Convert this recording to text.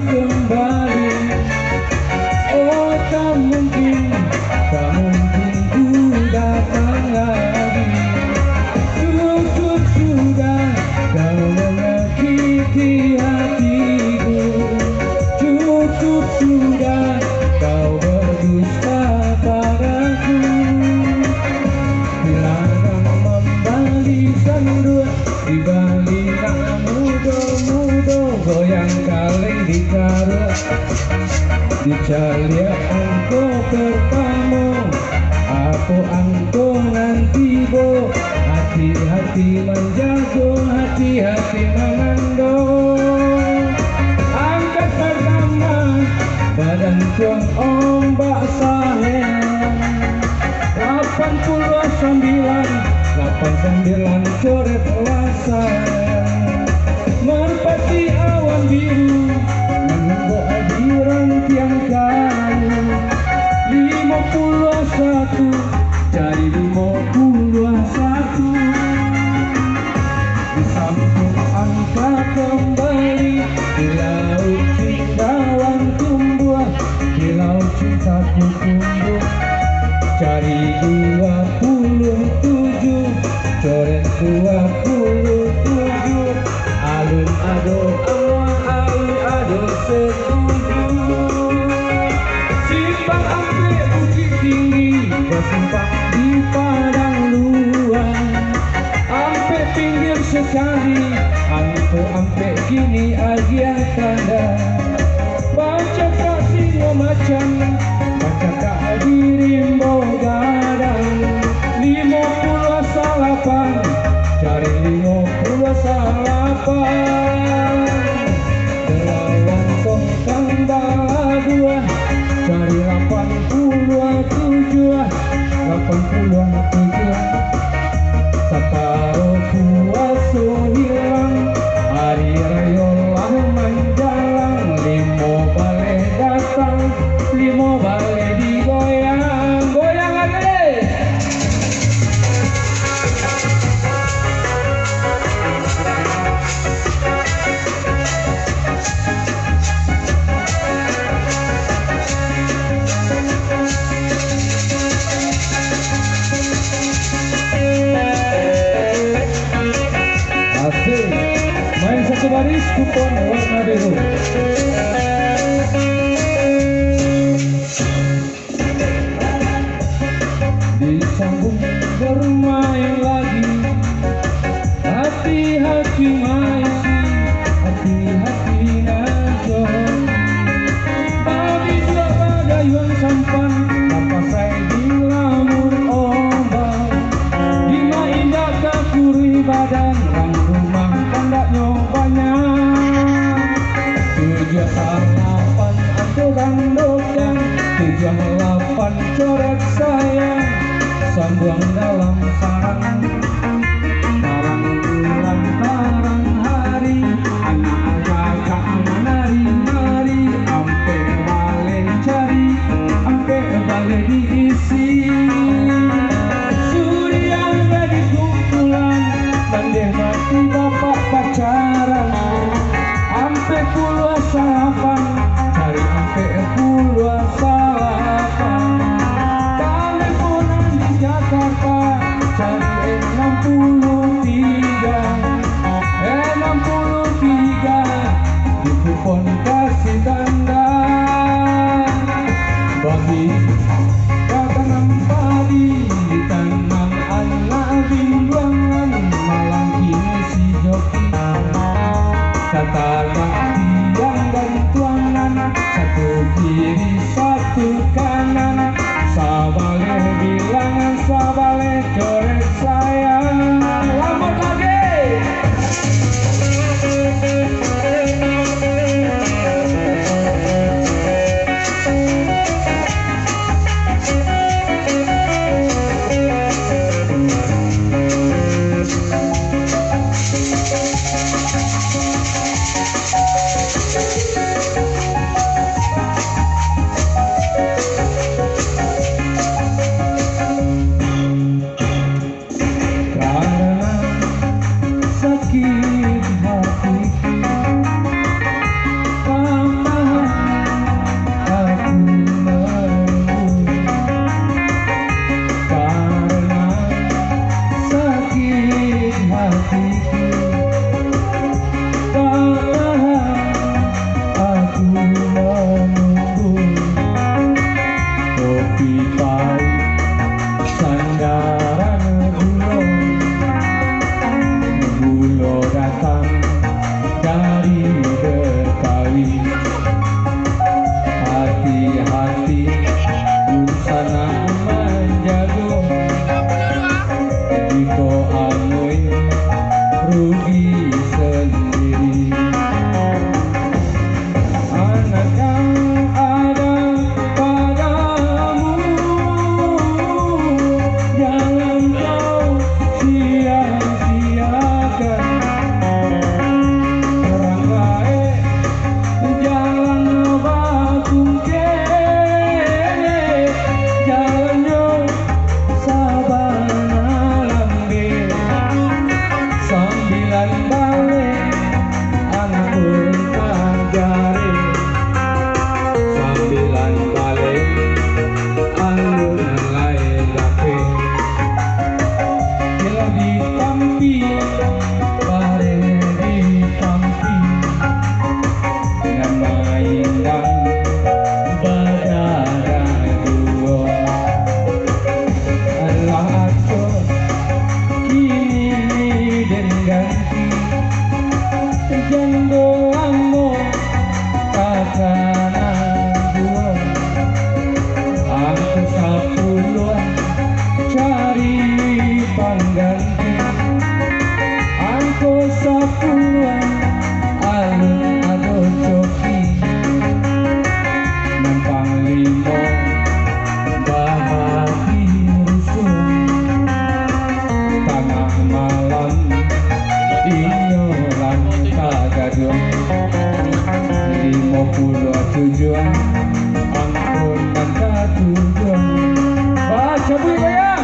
kembali. Oh tak mungkin ku datang lagi. Cukup sudah kau menyakiti hatiku. Cukup sudah kau berdusta padaku. Dilarang membalisan dua di balik mudo-mudo goyang kaleng di kara. Dicalia angko pertama, apa angko nanti bo. Hati-hati menjago, hati-hati mengando. Angkat pertama, badan tuang ombak sahel. 89 coret rasa. Merpati awan biru menunggu hadiran tiang kayu. 51 cari 51. Di samping angka kembali di laut cintawan tumbuh, di laut cintaku tumbuh. Cari 27 coret 27. Alun ado awang alun ado setuju. Simpang ampe bukit tinggi bersimpang di padang luar. Ampe pinggir sekali ampe gini agian tanda. Baca kasih macam baca kak dirimbo gadang. 58 cari 58. Delawan tongkang bala dua cari 87. 87 Sataro puaso hilang, hari raya lah menjalang. 5 balik datang, 5 balik digoyang. Goyang lagi. Asik, main satu baris kupon warna biru. Disambung bermain lagi. Hati-hati maisi, hati-hati najong. Bagi dua bagayuan sampan, apa saya di lamun ombak. Lima indah kakuri badan, rumah tandanya banyak. 78 aturan dogang, 78 coret sayang. Sambung dalam sarang, tarang bulan tarang hari. Anak kakak menari mari, ampe balik cari, ampe balik diisi. Surian jadi kumpulan, bandeh mati bapak pacaran. Ampe puluh salapan, cari ampe puluh salapan. Teleponan di Jakarta, cari 63. 63 di kupon kasih tanda. Bagi tanam padi, tanam anak bimbingan, malang kini si joki. cari Betawi. Hati-hati sana menjago, jika amui rugi sendiri. Anak yang ada padamu jangan kau sia-siakan. Rangkai jalan batu kene, jalan yo sabana lambe, sambilan balik angkun pagare, sambilan balik alun lain lape. Bila ditampi bare ditampi nama indah badara dua. Allah atur kini dan ganti, jando amo takana dua. Aku sapuluan cari pangganti, aku sapuluan alun ado coki, nampang limo bahagi rusuh. Tengah malam inyolan kagaduh, 50 tujuan ampun dan katujuan. Baca bu ya.